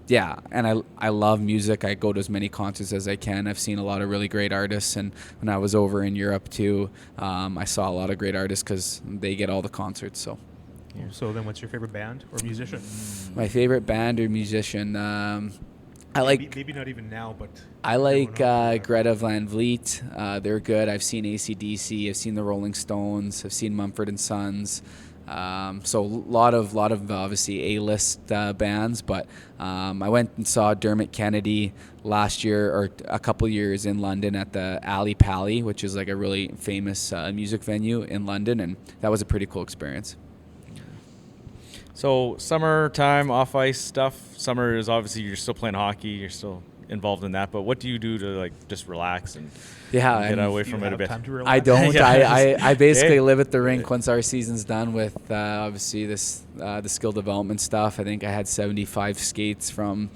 Yeah, and I love music. I go to as many concerts as I can. I've seen a lot of really great artists, and when I was over in Europe too, I saw a lot of great artists because they get all the concerts. So. Yeah. So then, what's your favorite band or musician? My favorite band or musician, I like. Maybe not even now, but I like Greta Van Vliet. They're good. I've seen AC/DC. I've seen the Rolling Stones. I've seen Mumford and Sons. So a lot of obviously A-list bands, but I went and saw Dermot Kennedy last year or a couple years in London at the Ali Pali, which is like a really famous music venue in London, and that was a pretty cool experience. So summertime, off ice stuff. Summer is obviously you're still playing hockey. You're still involved in that. But what do you do to like just relax and get away do you from it a have bit? time to relax? I don't. Yeah. I basically Okay. live at the rink once our season's done with obviously the skill development stuff. I think I had 75 skates from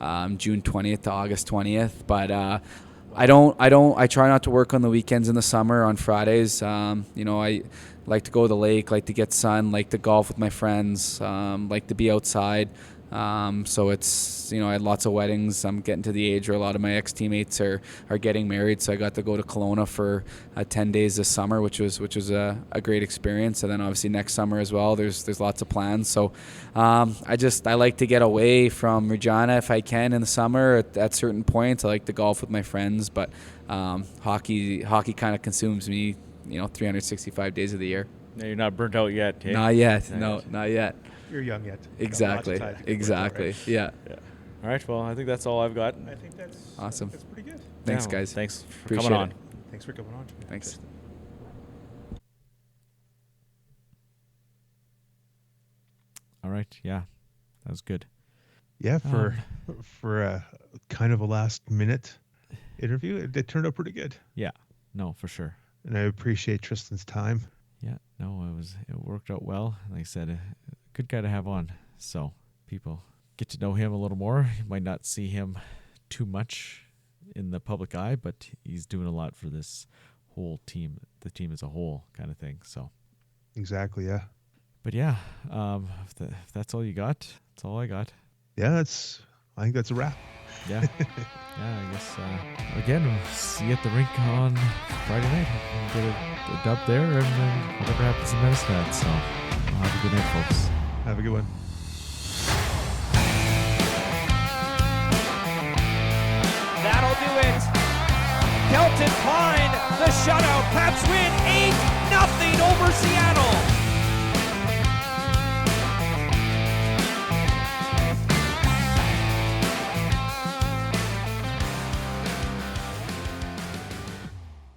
June 20th to August 20th. But I try not to work on the weekends in the summer on Fridays. I like to go to the lake, like to get sun, like to golf with my friends, like to be outside. So it's, I had lots of weddings. I'm getting to the age where a lot of my ex-teammates are getting married. So I got to go to Kelowna for 10 days this summer, which was a great experience. And then obviously next summer as well, there's lots of plans. So I like to get away from Regina if I can in the summer at certain points. I like to golf with my friends, but hockey kind of consumes me, 365 days of the year. Yeah, you're not burnt out yet. Hey? Not yet. No, not yet. You're young yet. Exactly. Got lots of time to get Exactly. work, Yeah. All right. Well, I think that's all I've got. right? I think that's Awesome. That's pretty good. Thanks, Yeah, guys. Thanks for Appreciate coming on. it. Thanks for coming on. Thanks. All right. Yeah, that was good. Yeah, for a kind of a last minute interview, it turned out pretty good. Yeah. No, for sure. and I appreciate Tristan's time. Yeah, no, it worked out well. Like I said, a good guy to have on. So people get to know him a little more. You might not see him too much in the public eye, but he's doing a lot for this whole team, the team as a whole kind of thing. So Exactly, yeah. but yeah, if that's all you got, that's all I got. Yeah, I think that's a wrap. Yeah. Yeah, I guess, again, we'll see you at the rink on Friday night. We'll get a dub there, and then whatever happens in Medicine. So, have a good night, folks. Have a good one. That'll do it. Kelton Klein, the